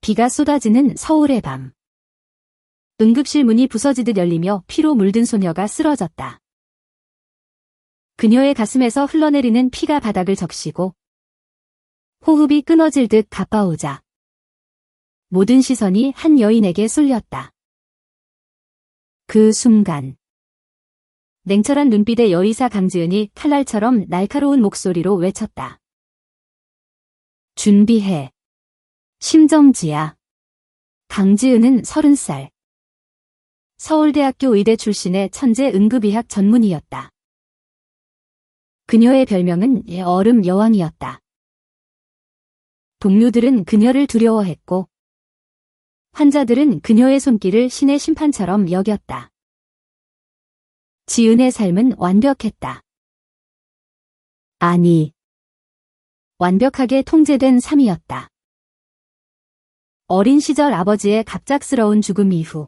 비가 쏟아지는 서울의 밤. 응급실 문이 부서지듯 열리며 피로 물든 소녀가 쓰러졌다. 그녀의 가슴에서 흘러내리는 피가 바닥을 적시고 호흡이 끊어질 듯 가빠오자 모든 시선이 한 여인에게 쏠렸다. 그 순간 냉철한 눈빛의 여의사 강지은이 칼날처럼 날카로운 목소리로 외쳤다. 준비해. 심정지야. 강지은은 30살. 서울대학교 의대 출신의 천재 응급의학 전문의였다. 그녀의 별명은 얼음 여왕이었다. 동료들은 그녀를 두려워했고 환자들은 그녀의 손길을 신의 심판처럼 여겼다. 지은의 삶은 완벽했다. 아니, 완벽하게 통제된 삶이었다. 어린 시절 아버지의 갑작스러운 죽음 이후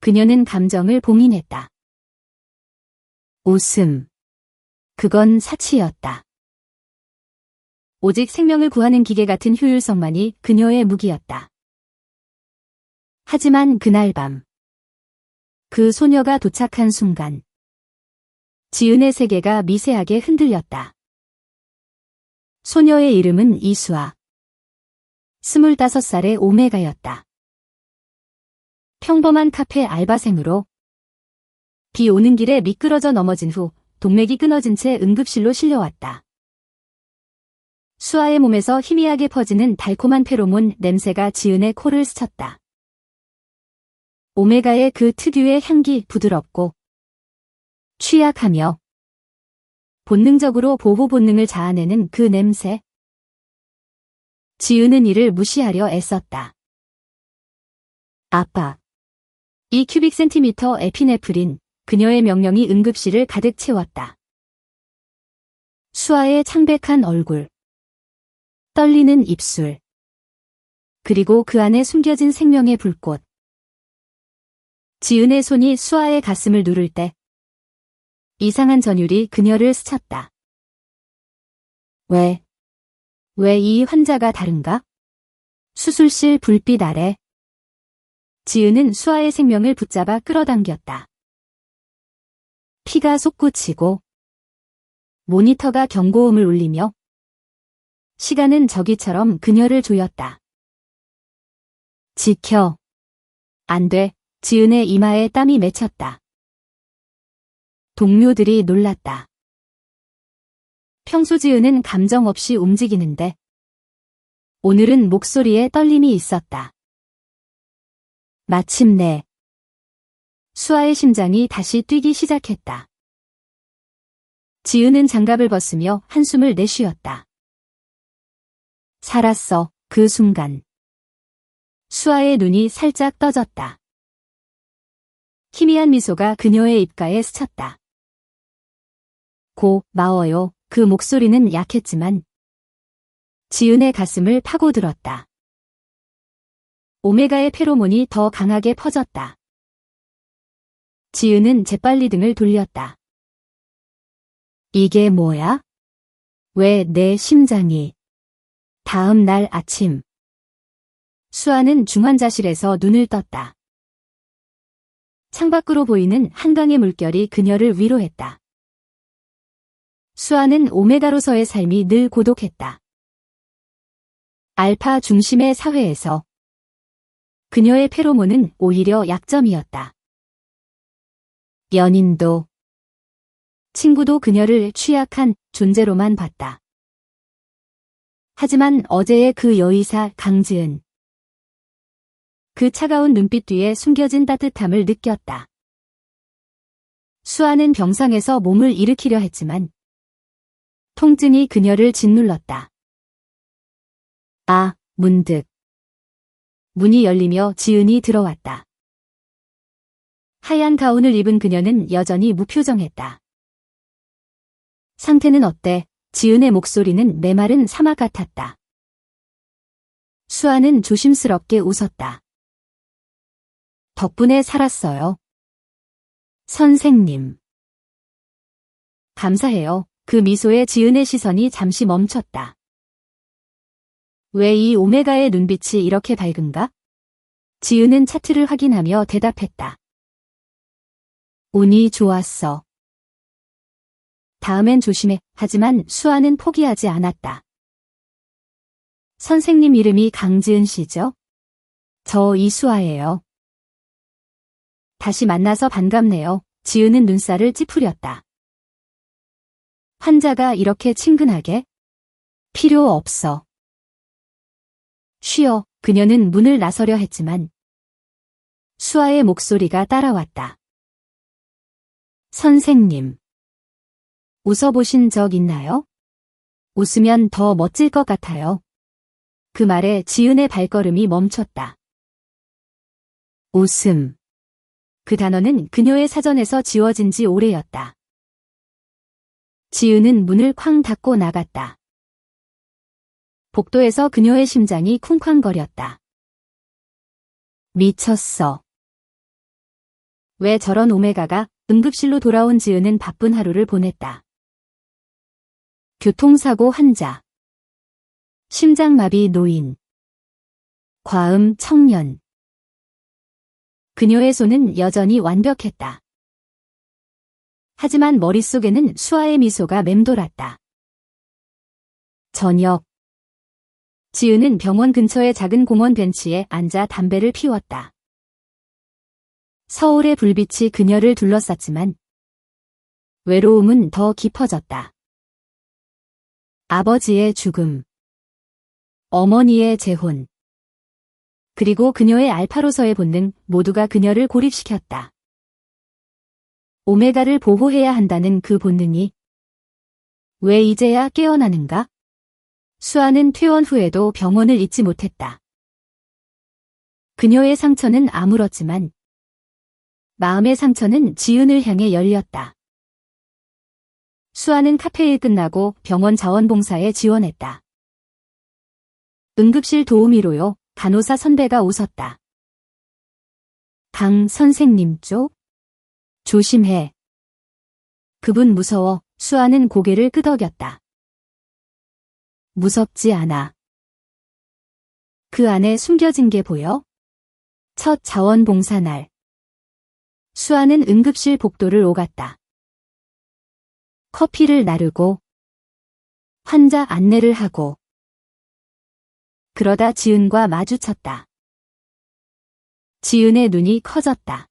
그녀는 감정을 봉인했다. 웃음. 그건 사치였다. 오직 생명을 구하는 기계 같은 효율성만이 그녀의 무기였다. 하지만 그날 밤, 그 소녀가 도착한 순간, 지은의 세계가 미세하게 흔들렸다. 소녀의 이름은 이수아. 25살의 오메가였다. 평범한 카페 알바생으로 비 오는 길에 미끄러져 넘어진 후 동맥이 끊어진 채 응급실로 실려왔다. 수아의 몸에서 희미하게 퍼지는 달콤한 페로몬 냄새가 지은의 코를 스쳤다. 오메가의 그 특유의 향기 부드럽고 취약하며 본능적으로 보호 본능을 자아내는 그 냄새. 지은은 이를 무시하려 애썼다. 아빠. 2 에피네프린, 그녀의 명령이 응급실을 가득 채웠다. 수아의 창백한 얼굴, 떨리는 입술, 그리고 그 안에 숨겨진 생명의 불꽃. 지은의 손이 수아의 가슴을 누를 때 이상한 전율이 그녀를 스쳤다. 왜 이 환자가 다른가? 수술실 불빛 아래 지은은 수아의 생명을 붙잡아 끌어당겼다. 피가 솟구치고 모니터가 경고음을 울리며 시간은 저기처럼 그녀를 조였다. 지켜. 안 돼. 지은의 이마에 땀이 맺혔다. 동료들이 놀랐다. 평소 지은은 감정 없이 움직이는데 오늘은 목소리에 떨림이 있었다. 마침내 수아의 심장이 다시 뛰기 시작했다. 지은은 장갑을 벗으며 한숨을 내쉬었다. 살았어. 그 순간 수아의 눈이 살짝 떠졌다. 희미한 미소가 그녀의 입가에 스쳤다. 고마워요. 그 목소리는 약했지만 지은의 가슴을 파고들었다. 오메가의 페로몬이 더 강하게 퍼졌다. 지은은 재빨리 등을 돌렸다. 이게 뭐야? 왜 내 심장이? 다음 날 아침 수아는 중환자실에서 눈을 떴다. 창밖으로 보이는 한강의 물결이 그녀를 위로했다. 수아는 오메가로서의 삶이 늘 고독했다. 알파 중심의 사회에서 그녀의 페로몬은 오히려 약점이었다. 연인도, 친구도 그녀를 취약한 존재로만 봤다. 하지만 어제의 그 여의사 강지은, 그 차가운 눈빛 뒤에 숨겨진 따뜻함을 느꼈다. 수아는 병상에서 몸을 일으키려 했지만 통증이 그녀를 짓눌렀다. 문득 문이 열리며 지은이 들어왔다. 하얀 가운을 입은 그녀는 여전히 무표정했다. 상태는 어때? 지은의 목소리는 메마른 사막 같았다. 수아는 조심스럽게 웃었다. 덕분에 살았어요. 선생님. 감사해요. 그 미소에 지은의 시선이 잠시 멈췄다. 왜 이 오메가의 눈빛이 이렇게 밝은가? 지은은 차트를 확인하며 대답했다. 운이 좋았어. 다음엔 조심해. 하지만 수아는 포기하지 않았다. 선생님 이름이 강지은 씨죠? 저 이수아예요. 다시 만나서 반갑네요. 지은은 눈살을 찌푸렸다. 환자가 이렇게 친근하게? 필요 없어. 쉬어. 그녀는 문을 나서려 했지만 수아의 목소리가 따라왔다. 선생님. 웃어보신 적 있나요? 웃으면 더 멋질 것 같아요. 그 말에 지은의 발걸음이 멈췄다. 웃음. 그 단어는 그녀의 사전에서 지워진 지 오래였다. 지은은 문을 쾅 닫고 나갔다. 복도에서 그녀의 심장이 쿵쾅거렸다. 미쳤어. 왜 저런 오메가가? 응급실로 돌아온 지은은 바쁜 하루를 보냈다. 교통사고 환자, 심장마비 노인, 과음 청년. 그녀의 손은 여전히 완벽했다. 하지만 머릿속에는 수아의 미소가 맴돌았다. 저녁. 지은은 병원 근처의 작은 공원 벤치에 앉아 담배를 피웠다. 서울의 불빛이 그녀를 둘러쌌지만 외로움은 더 깊어졌다. 아버지의 죽음, 어머니의 재혼, 그리고 그녀의 알파로서의 본능 모두가 그녀를 고립시켰다. 오메가를 보호해야 한다는 그 본능이 왜 이제야 깨어나는가? 수아는 퇴원 후에도 병원을 잊지 못했다. 그녀의 상처는 아물었지만 마음의 상처는 지은을 향해 열렸다. 수아는 카페일 끝나고 병원 자원봉사에 지원했다. 응급실 도우미로요. 간호사 선배가 웃었다. 강 선생님 쪽? 조심해. 그분 무서워. 수아는 고개를 끄덕였다. 무섭지 않아. 그 안에 숨겨진 게 보여? 첫 자원봉사 날. 수아는 응급실 복도를 오갔다. 커피를 나르고 환자 안내를 하고 그러다 지은과 마주쳤다. 지은의 눈이 커졌다.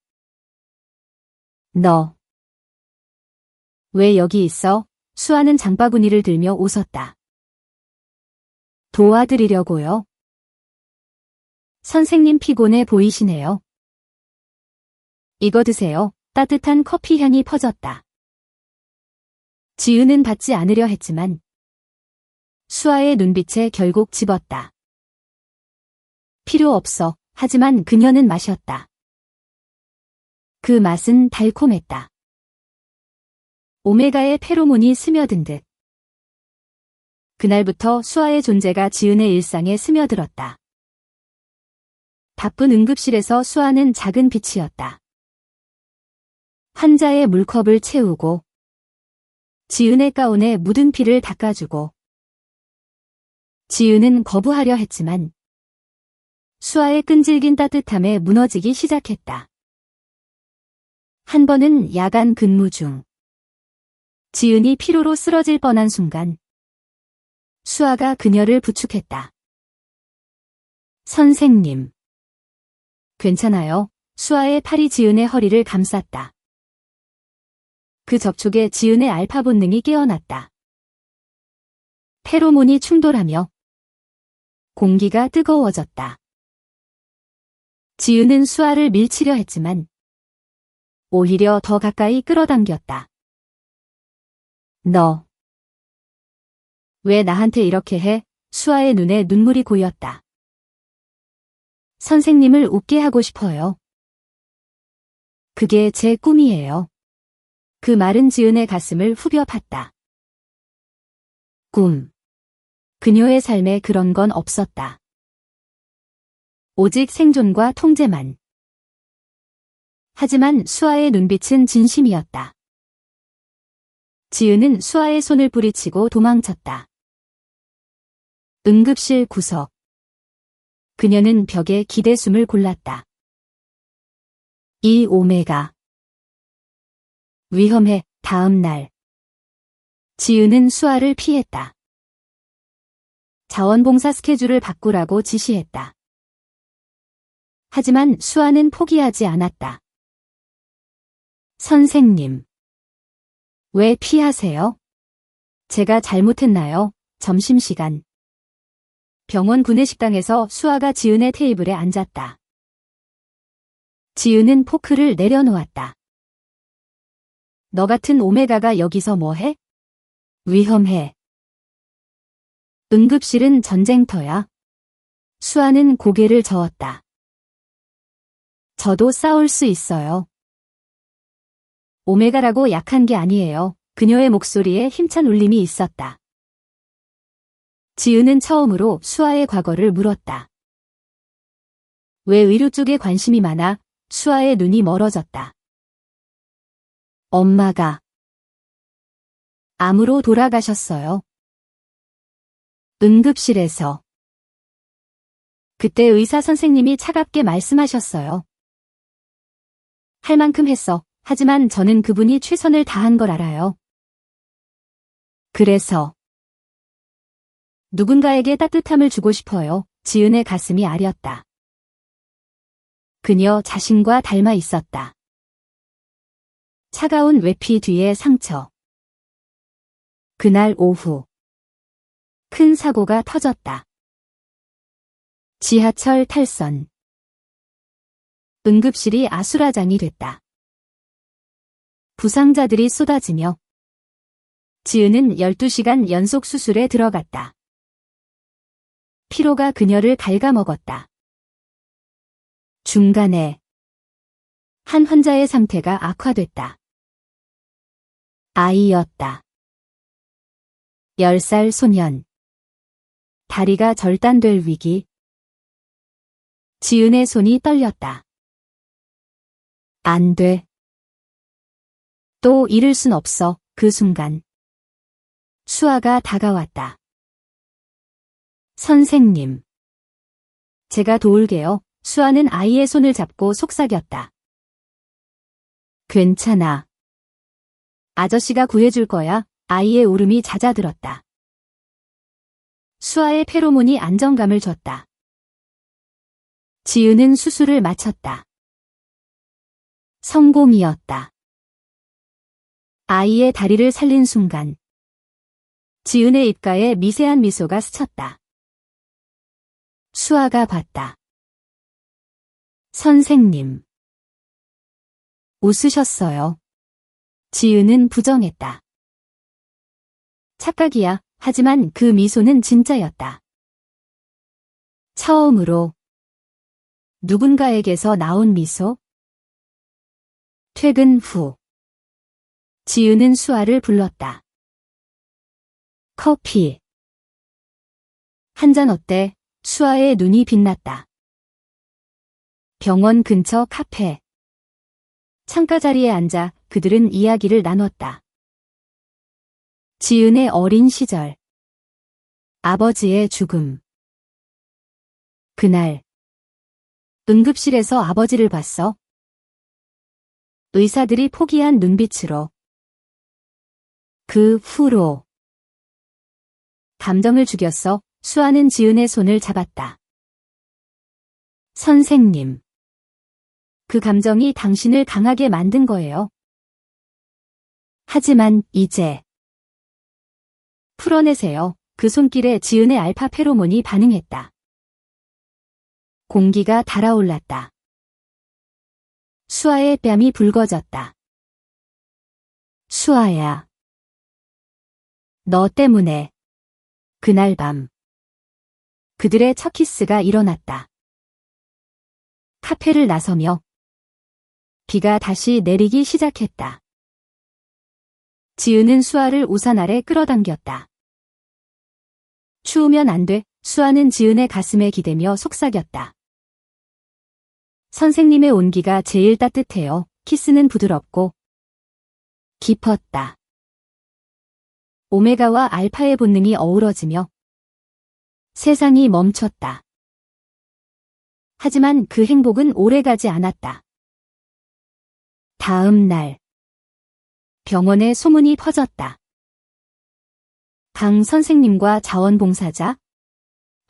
너 왜 여기 있어? 수아는 장바구니를 들며 웃었다. 도와드리려고요. 선생님 피곤해 보이시네요. 이거 드세요. 따뜻한 커피 향이 퍼졌다. 지은은 받지 않으려 했지만 수아의 눈빛에 결국 집었다. 필요 없어. 하지만 그녀는 마셨다. 그 맛은 달콤했다. 오메가의 페로몬이 스며든 듯. 그날부터 수아의 존재가 지은의 일상에 스며들었다. 바쁜 응급실에서 수아는 작은 빛이었다. 환자의 물컵을 채우고 지은의 가운에 묻은 피를 닦아주고 지은은 거부하려 했지만 수아의 끈질긴 따뜻함에 무너지기 시작했다. 한 번은 야간 근무 중 지은이 피로로 쓰러질 뻔한 순간 수아가 그녀를 부축했다. 선생님. 괜찮아요. 수아의 팔이 지은의 허리를 감쌌다. 그 접촉에 지은의 알파 본능이 깨어났다. 페로몬이 충돌하며 공기가 뜨거워졌다. 지은은 수아를 밀치려 했지만 오히려 더 가까이 끌어당겼다. 너 왜 나한테 이렇게 해? 수아의 눈에 눈물이 고였다. 선생님을 웃게 하고 싶어요. 그게 제 꿈이에요. 그 말은 지은의 가슴을 후벼 팠다. 꿈. 그녀의 삶에 그런 건 없었다. 오직 생존과 통제만. 하지만 수아의 눈빛은 진심이었다. 지은은 수아의 손을 뿌리치고 도망쳤다. 응급실 구석. 그녀는 벽에 기대숨을 골랐다. 이 오메가. 위험해. 다음 날. 지은은 수아를 피했다. 자원봉사 스케줄을 바꾸라고 지시했다. 하지만 수아는 포기하지 않았다. 선생님. 왜 피하세요? 제가 잘못했나요? 점심시간. 병원 구내식당에서 수아가 지은의 테이블에 앉았다. 지은은 포크를 내려놓았다. 너 같은 오메가가 여기서 뭐해? 위험해. 응급실은 전쟁터야. 수아는 고개를 저었다. 저도 싸울 수 있어요. 오메가라고 약한 게 아니에요. 그녀의 목소리에 힘찬 울림이 있었다. 지은은 처음으로 수아의 과거를 물었다. 왜 의료 쪽에 관심이 많아? 수아의 눈이 멀어졌다. 엄마가 암으로 돌아가셨어요. 응급실에서. 그때 의사 선생님이 차갑게 말씀하셨어요. 할 만큼 했어. 하지만 저는 그분이 최선을 다한 걸 알아요. 그래서 누군가에게 따뜻함을 주고 싶어요. 지은의 가슴이 아렸다. 그녀 자신과 닮아 있었다. 차가운 외피 뒤의 상처. 그날 오후 큰 사고가 터졌다. 지하철 탈선. 응급실이 아수라장이 됐다. 부상자들이 쏟아지며 지은은 12시간 연속 수술에 들어갔다. 피로가 그녀를 갉아먹었다. 중간에 한 환자의 상태가 악화됐다. 아이였다. 10살 소년. 다리가 절단될 위기. 지은의 손이 떨렸다. 안 돼. 또 잃을 순 없어. 그 순간. 수아가 다가왔다. 선생님. 제가 도울게요. 수아는 아이의 손을 잡고 속삭였다. 괜찮아. 아저씨가 구해줄 거야. 아이의 울음이 잦아들었다. 수아의 페로몬이 안정감을 줬다. 지은은 수술을 마쳤다. 성공이었다. 아이의 다리를 살린 순간 지은의 입가에 미세한 미소가 스쳤다. 수아가 봤다. 선생님. 웃으셨어요. 지은은 부정했다. 착각이야. 하지만 그 미소는 진짜였다. 처음으로 누군가에게서 나온 미소? 퇴근 후 지은은 수아를 불렀다. 커피. 한 잔 어때? 수아의 눈이 빛났다. 병원 근처 카페. 창가 자리에 앉아 그들은 이야기를 나눴다. 지은의 어린 시절. 아버지의 죽음. 그날 응급실에서 아버지를 봤어. 의사들이 포기한 눈빛으로. 그 후로 감정을 죽였어. 수아는 지은의 손을 잡았다. 선생님. 그 감정이 당신을 강하게 만든 거예요. 하지만 이제 풀어내세요. 그 손길에 지은의 알파 페로몬이 반응했다. 공기가 달아올랐다. 수아의 뺨이 붉어졌다. 수아야. 너 때문에. 그날 밤. 그들의 첫 키스가 일어났다. 카페를 나서며 비가 다시 내리기 시작했다. 지은은 수아를 우산 아래 끌어당겼다. 추우면 안 돼. 수아는 지은의 가슴에 기대며 속삭였다. 선생님의 온기가 제일 따뜻해요. 키스는 부드럽고 깊었다. 오메가와 알파의 본능이 어우러지며 세상이 멈췄다. 하지만 그 행복은 오래가지 않았다. 다음 날 병원에 소문이 퍼졌다. 강 선생님과 자원봉사자,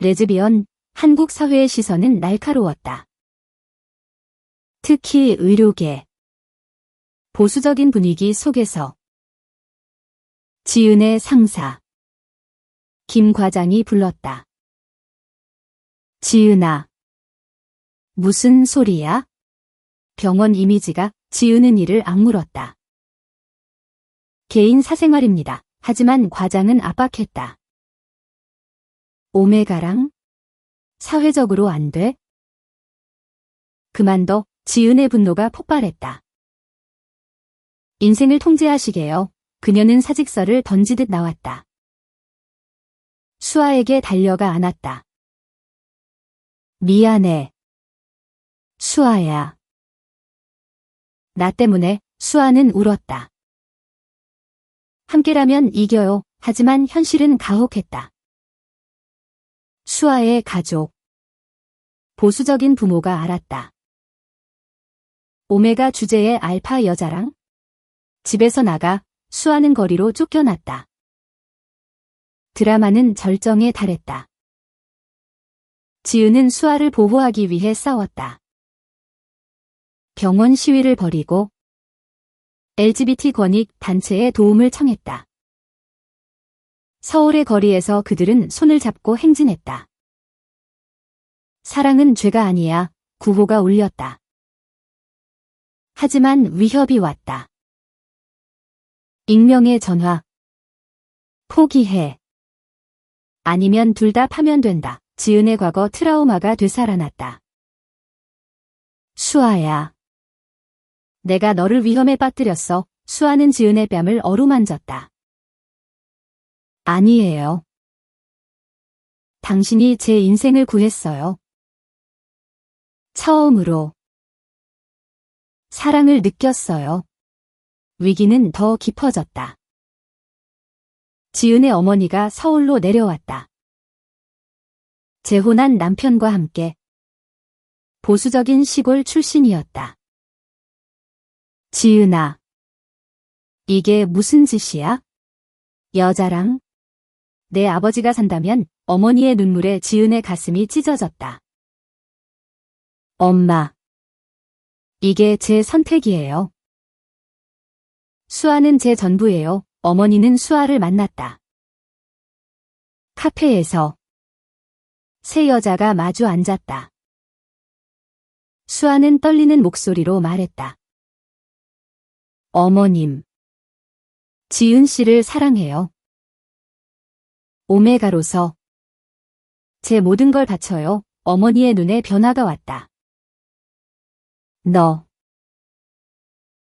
레즈비언, 한국 사회의 시선은 날카로웠다. 특히 의료계. 보수적인 분위기 속에서 지은의 상사 김 과장이 불렀다. 지은아. 무슨 소리야? 병원 이미지가 지은은 이를 악물었다. 개인 사생활입니다. 하지만 과장은 압박했다. 오메가랑? 사회적으로 안 돼? 그만둬. 지은의 분노가 폭발했다. 인생을 통제하시게요. 그녀는 사직서를 던지듯 나왔다. 수아에게 달려가 안았다. 미안해. 수아야. 나 때문에. 수아는 울었다. 함께라면 이겨요. 하지만 현실은 가혹했다. 수아의 가족. 보수적인 부모가 알았다. 오메가 주제의 알파 여자랑 집에서 나가 수아는 거리로 쫓겨났다. 드라마는 절정에 달했다. 지은은 수아를 보호하기 위해 싸웠다. 병원 시위를 벌이고 LGBT 권익 단체에 도움을 청했다. 서울의 거리에서 그들은 손을 잡고 행진했다. 사랑은 죄가 아니야. 구호가 울렸다. 하지만 위협이 왔다. 익명의 전화. 포기해. 아니면 둘 다 파면된다. 지은의 과거 트라우마가 되살아났다. 수아야. 내가 너를 위험에 빠뜨렸어. 수아는 지은의 뺨을 어루만졌다. 아니에요. 당신이 제 인생을 구했어요. 처음으로 사랑을 느꼈어요. 위기는 더 깊어졌다. 지은의 어머니가 서울로 내려왔다. 재혼한 남편과 함께. 보수적인 시골 출신이었다. 지은아. 이게 무슨 짓이야? 여자랑? 내 아버지가 산다면. 어머니의 눈물에 지은의 가슴이 찢어졌다. 엄마. 이게 제 선택이에요. 수아는 제 전부예요. 어머니는 수아를 만났다. 카페에서 세 여자가 마주 앉았다. 수아는 떨리는 목소리로 말했다. 어머님. 지은 씨를 사랑해요. 오메가로서 제 모든 걸 바쳐요. 어머니의 눈에 변화가 왔다. 너.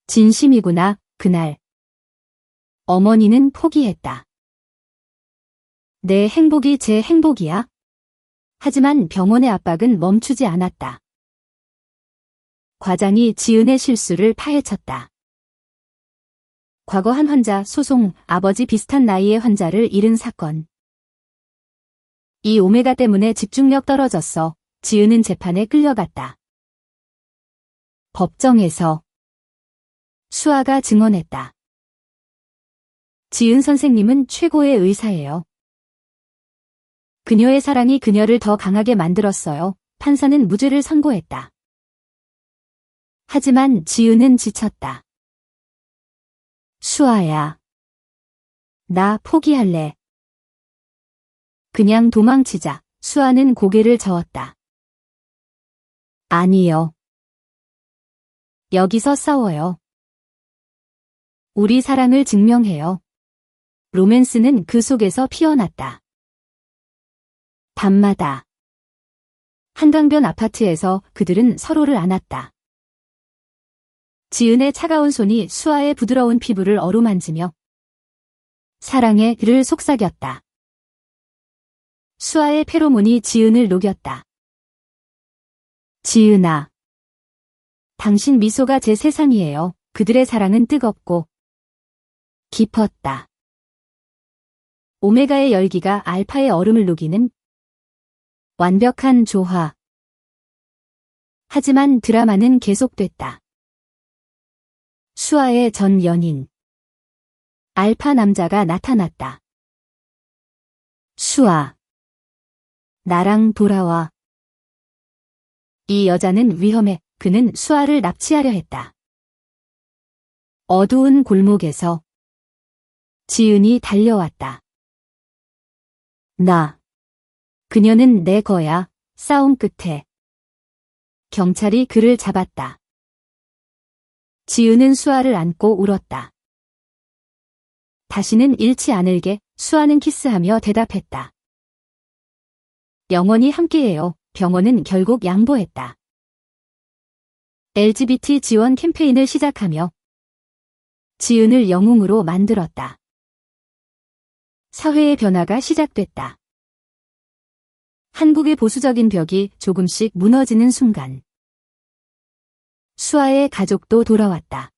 진심이구나. 그날. 어머니는 포기했다. 내 행복이 제 행복이야. 하지만 병원의 압박은 멈추지 않았다. 과장이 지은의 실수를 파헤쳤다. 과거 한 환자 소송, 아버지 비슷한 나이의 환자를 잃은 사건. 이 오메가 때문에 집중력 떨어졌어. 지은은 재판에 끌려갔다. 법정에서 수아가 증언했다. 지은 선생님은 최고의 의사예요. 그녀의 사랑이 그녀를 더 강하게 만들었어요. 판사는 무죄를 선고했다. 하지만 지은은 지쳤다. 수아야. 나 포기할래. 그냥 도망치자. 수아는 고개를 저었다. 아니요. 여기서 싸워요. 우리 사랑을 증명해요. 로맨스는 그 속에서 피어났다. 밤마다 한강변 아파트에서 그들은 서로를 안았다. 지은의 차가운 손이 수아의 부드러운 피부를 어루만지며 사랑의 그를 속삭였다. 수아의 페로몬이 지은을 녹였다. 지은아. 당신 미소가 제 세상이에요. 그들의 사랑은 뜨겁고 깊었다. 오메가의 열기가 알파의 얼음을 녹이는 완벽한 조화. 하지만 드라마는 계속됐다. 수아의 전 연인. 알파 남자가 나타났다. 수아. 나랑 돌아와. 이 여자는 위험해. 그는 수아를 납치하려 했다. 어두운 골목에서 지은이 달려왔다. 나. 그녀는 내 거야. 싸움 끝에 경찰이 그를 잡았다. 지은은 수아를 안고 울었다. 다시는 잃지 않을게. 수아는 키스하며 대답했다. 영원히 함께해요. 병원은 결국 양보했다. LGBT 지원 캠페인을 시작하며 지은을 영웅으로 만들었다. 사회의 변화가 시작됐다. 한국의 보수적인 벽이 조금씩 무너지는 순간 수아의 가족도 돌아왔다.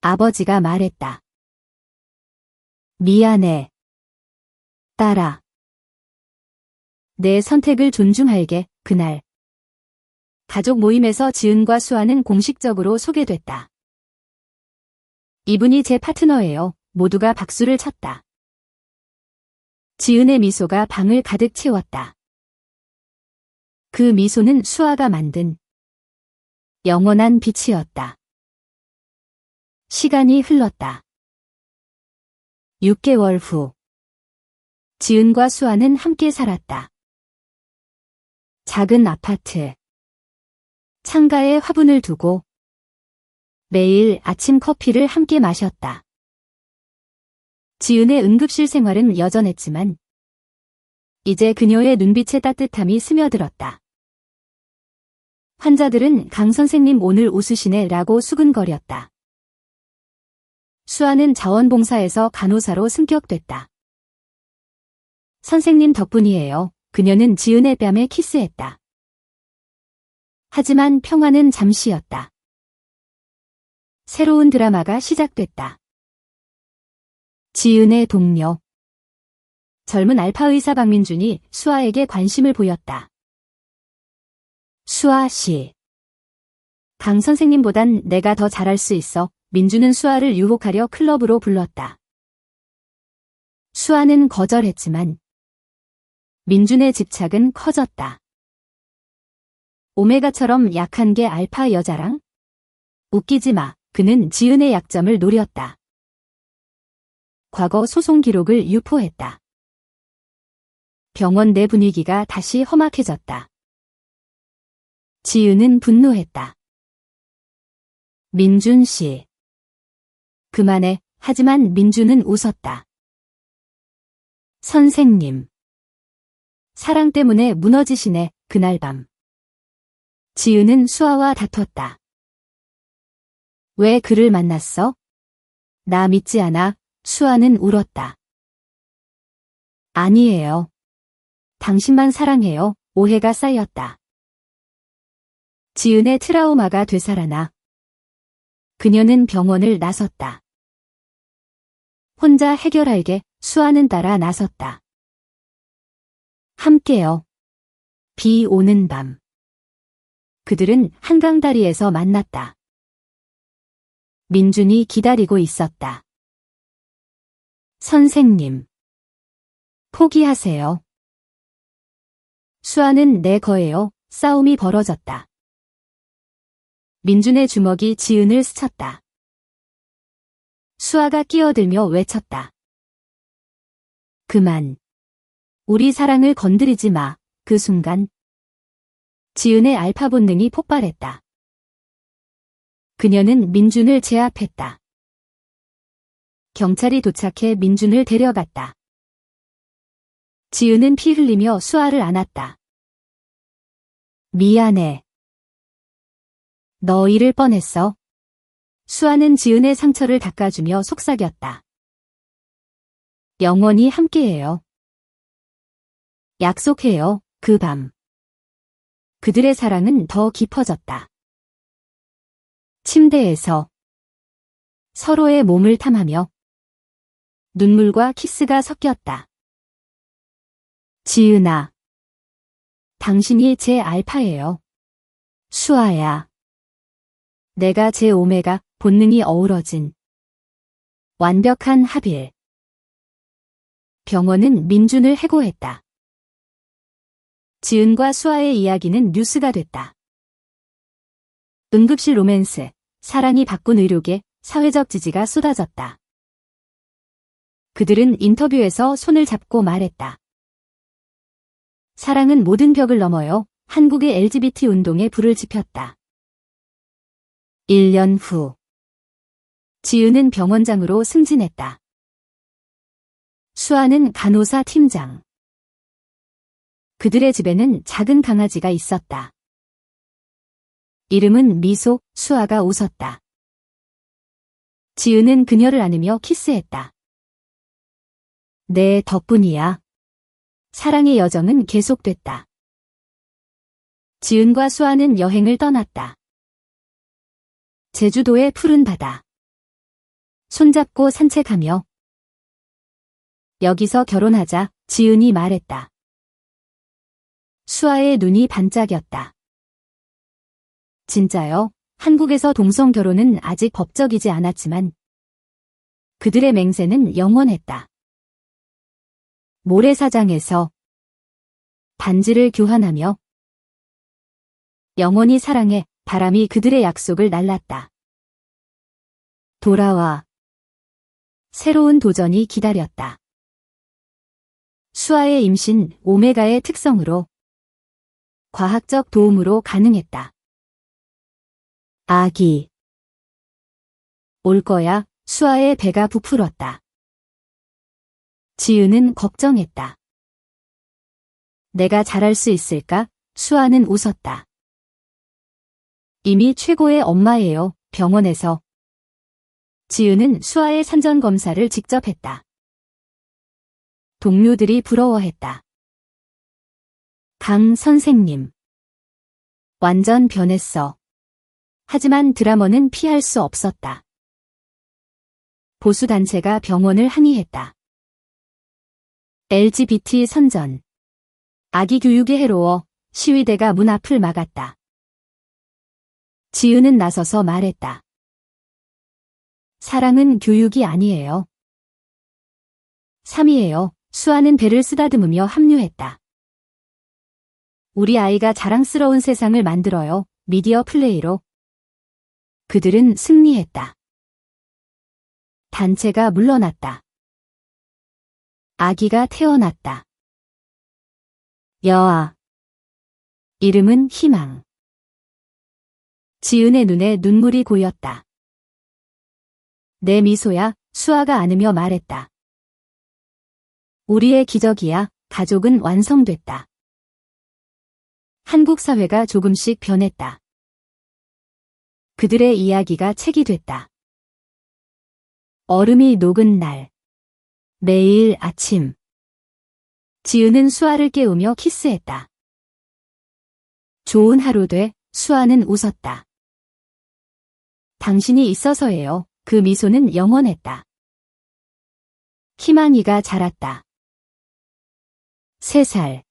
아버지가 말했다. 미안해. 딸아. 내 선택을 존중할게. 그날 가족 모임에서 지은과 수아는 공식적으로 소개됐다. 이분이 제 파트너예요. 모두가 박수를 쳤다. 지은의 미소가 방을 가득 채웠다. 그 미소는 수아가 만든 영원한 빛이었다. 시간이 흘렀다. 6개월 후 지은과 수아는 함께 살았다. 작은 아파트. 창가에 화분을 두고 매일 아침 커피를 함께 마셨다. 지은의 응급실 생활은 여전했지만 이제 그녀의 눈빛에 따뜻함이 스며들었다. 환자들은 강 선생님 오늘 웃으시네 라고 수근거렸다. 수아는 자원봉사에서 간호사로 승격됐다. 선생님 덕분이에요. 그녀는 지은의 뺨에 키스했다. 하지만 평화는 잠시였다. 새로운 드라마가 시작됐다. 지은의 동료. 젊은 알파 의사 박민준이 수아에게 관심을 보였다. 수아 씨. 강 선생님보단 내가 더 잘할 수 있어. 민준은 수아를 유혹하려 클럽으로 불렀다. 수아는 거절했지만 민준의 집착은 커졌다. 오메가처럼 약한 게 알파 여자랑? 웃기지 마. 그는 지은의 약점을 노렸다. 과거 소송 기록을 유포했다. 병원 내 분위기가 다시 험악해졌다. 지은은 분노했다. 민준 씨. 그만해. 하지만 민준은 웃었다. 선생님. 사랑 때문에 무너지시네. 그날 밤. 지은은 수아와 다퉜다. 왜 그를 만났어? 나 믿지 않아. 수아는 울었다. 아니에요. 당신만 사랑해요. 오해가 쌓였다. 지은의 트라우마가 되살아나 그녀는 병원을 나섰다. 혼자 해결할게. 수아는 따라 나섰다. 함께요. 비 오는 밤. 그들은 한강다리에서 만났다. 민준이 기다리고 있었다. 선생님. 포기하세요. 수아는 내 거예요. 싸움이 벌어졌다. 민준의 주먹이 지은을 스쳤다. 수아가 끼어들며 외쳤다. 그만. 우리 사랑을 건드리지 마. 그 순간 지은의 알파 본능이 폭발했다. 그녀는 민준을 제압했다. 경찰이 도착해 민준을 데려갔다. 지은은 피 흘리며 수아를 안았다. 미안해. 너 잃을 뻔했어. 수아는 지은의 상처를 닦아주며 속삭였다. 영원히 함께해요. 약속해요. 그 밤. 그들의 사랑은 더 깊어졌다. 침대에서 서로의 몸을 탐하며 눈물과 키스가 섞였다. 지은아. 당신이 제 알파예요. 수아야. 내가 제 오메가 본능이 어우러진 완벽한 합일. 병원은 민준을 해고했다. 지은과 수아의 이야기는 뉴스가 됐다. 응급실 로맨스, 사랑이 바꾼 의료계, 사회적 지지가 쏟아졌다. 그들은 인터뷰에서 손을 잡고 말했다. 사랑은 모든 벽을 넘어요. 한국의 LGBT 운동에 불을 지폈다. 1년 후. 지은은 병원장으로 승진했다. 수아는 간호사 팀장. 그들의 집에는 작은 강아지가 있었다. 이름은 미소, 수아가 웃었다. 지은은 그녀를 안으며 키스했다. 내 덕분이야. 사랑의 여정은 계속됐다. 지은과 수아는 여행을 떠났다. 제주도의 푸른 바다. 손잡고 산책하며 여기서 결혼하자, 지은이 말했다. 수아의 눈이 반짝였다. 진짜요? 한국에서 동성 결혼은 아직 법적이지 않았지만 그들의 맹세는 영원했다. 모래사장에서 반지를 교환하며 영원히 사랑해, 바람이 그들의 약속을 날랐다. 돌아와. 새로운 도전이 기다렸다. 수아의 임신, 오메가의 특성으로 과학적 도움으로 가능했다. 아기. 올 거야. 수아의 배가 부풀었다. 지은은 걱정했다. 내가 잘할 수 있을까? 수아는 웃었다. 이미 최고의 엄마예요. 병원에서. 지은은 수아의 산전 검사를 직접 했다. 동료들이 부러워했다. 강 선생님. 완전 변했어. 하지만 드라머는 피할 수 없었다. 보수단체가 병원을 항의했다. LGBT 선전. 아기 교육이 해로워. 시위대가 문 앞을 막았다. 지은은 나서서 말했다. 사랑은 교육이 아니에요. 3이에요. 수아는 배를 쓰다듬으며 합류했다. 우리 아이가 자랑스러운 세상을 만들어요. 미디어 플레이로. 그들은 승리했다. 단체가 물러났다. 아기가 태어났다. 여아. 이름은 희망. 지은의 눈에 눈물이 고였다. 내 미소야, 수아가 안으며 말했다. 우리의 기적이야, 가족은 완성됐다. 한국 사회가 조금씩 변했다. 그들의 이야기가 책이 됐다. 얼음이 녹은 날. 매일 아침. 지은은 수아를 깨우며 키스했다. 좋은 하루 돼. 수아는 웃었다. 당신이 있어서예요. 그 미소는 영원했다. 희망이가 자랐다. 3살.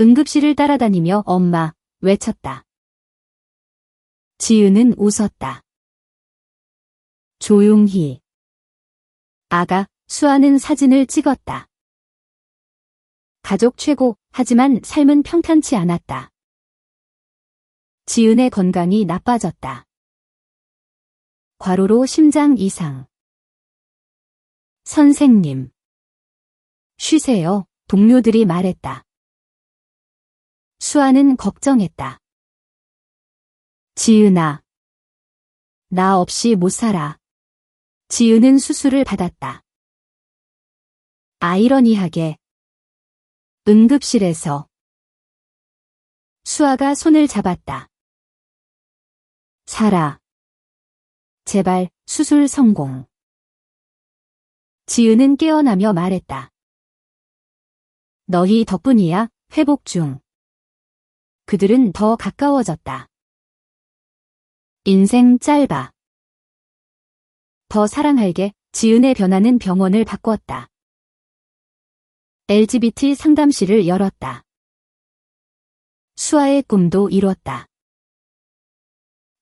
응급실을 따라다니며 엄마, 외쳤다. 지은은 웃었다. 조용히. 아가, 수아는 사진을 찍었다. 가족 최고, 하지만 삶은 평탄치 않았다. 지은의 건강이 나빠졌다. 과로로 심장 이상. 선생님. 쉬세요, 동료들이 말했다. 수아는 걱정했다. 지은아. 나 없이 못 살아. 지은은 수술을 받았다. 아이러니하게. 응급실에서. 수아가 손을 잡았다. 살아. 제발, 수술 성공. 지은은 깨어나며 말했다. 너희 덕분이야, 회복 중. 그들은 더 가까워졌다. 인생 짧아. 더 사랑할게. 지은의 변화는 병원을 바꿨다. LGBT 상담실을 열었다. 수아의 꿈도 이뤘다.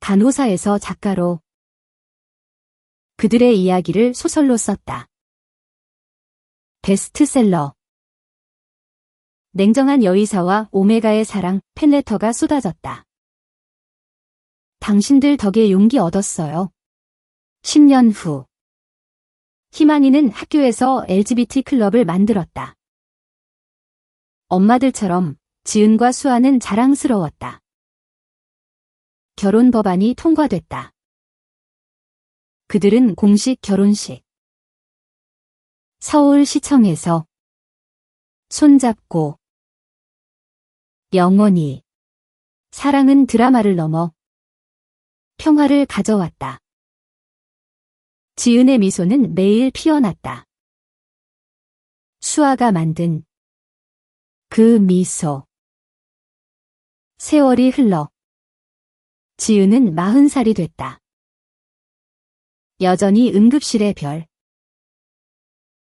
간호사에서 작가로 그들의 이야기를 소설로 썼다. 베스트셀러. 냉정한 여의사와 오메가의 사랑 팬레터가 쏟아졌다. 당신들 덕에 용기 얻었어요. 10년 후. 희만이는 학교에서 LGBT 클럽을 만들었다. 엄마들처럼 지은과 수아는 자랑스러웠다. 결혼 법안이 통과됐다. 그들은 공식 결혼식. 서울시청에서 손잡고 영원히 사랑은 드라마를 넘어 평화를 가져왔다. 지은의 미소는 매일 피어났다. 수아가 만든 그 미소. 세월이 흘러 지은은 40살이 됐다. 여전히 응급실의 별.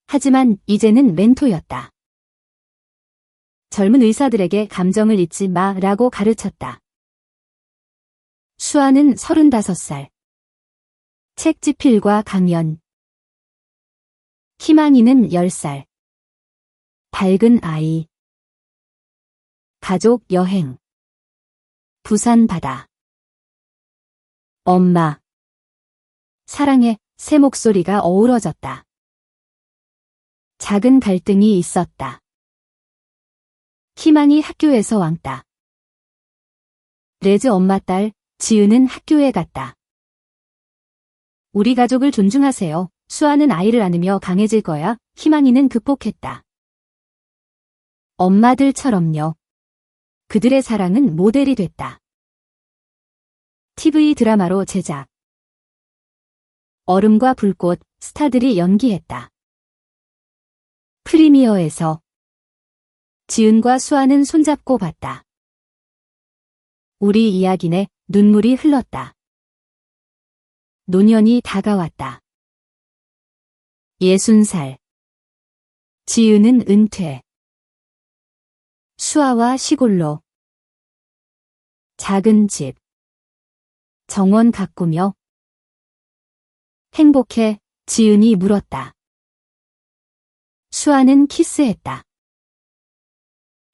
하지만 이제는 멘토였다. 젊은 의사들에게 감정을 잊지 마라고 가르쳤다. 수아는 35살. 책지필과 강연. 희망이는 10살. 밝은 아이. 가족 여행. 부산 바다. 엄마. 사랑의 새 목소리가 어우러졌다. 작은 갈등이 있었다. 희망이 학교에서 왕따. 레즈 엄마 딸 지은은 학교에 갔다. 우리 가족을 존중하세요. 수아는 아이를 안으며 강해질 거야. 희망이는 극복했다. 엄마들처럼요. 그들의 사랑은 모델이 됐다. TV 드라마로 제작. 얼음과 불꽃, 스타들이 연기했다. 프리미어에서 지은과 수아는 손잡고 봤다. 우리 이야기네 눈물이 흘렀다. 노년이 다가왔다. 60살. 지은은 은퇴. 수아와 시골로. 작은 집. 정원 가꾸며. 행복해, 지은이 물었다. 수아는 키스했다.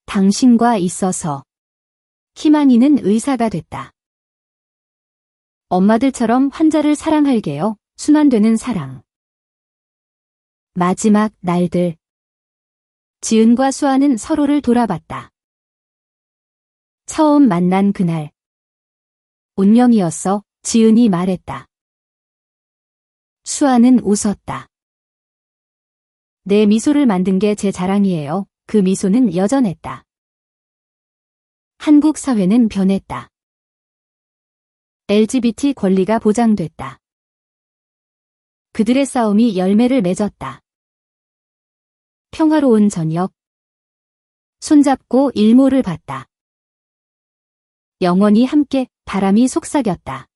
당신과 있어서. 희망이는 의사가 됐다. 엄마들처럼 환자를 사랑할게요. 순환되는 사랑. 마지막 날들. 지은과 수아는 서로를 돌아봤다. 처음 만난 그날. 운명이었어. 지은이 말했다. 수아는 웃었다. 내 미소를 만든 게 제 자랑이에요. 그 미소는 여전했다. 한국 사회는 변했다. LGBT 권리가 보장됐다. 그들의 싸움이 열매를 맺었다. 평화로운 저녁. 손잡고 일몰을 봤다. 영원히 함께 바람이 속삭였다.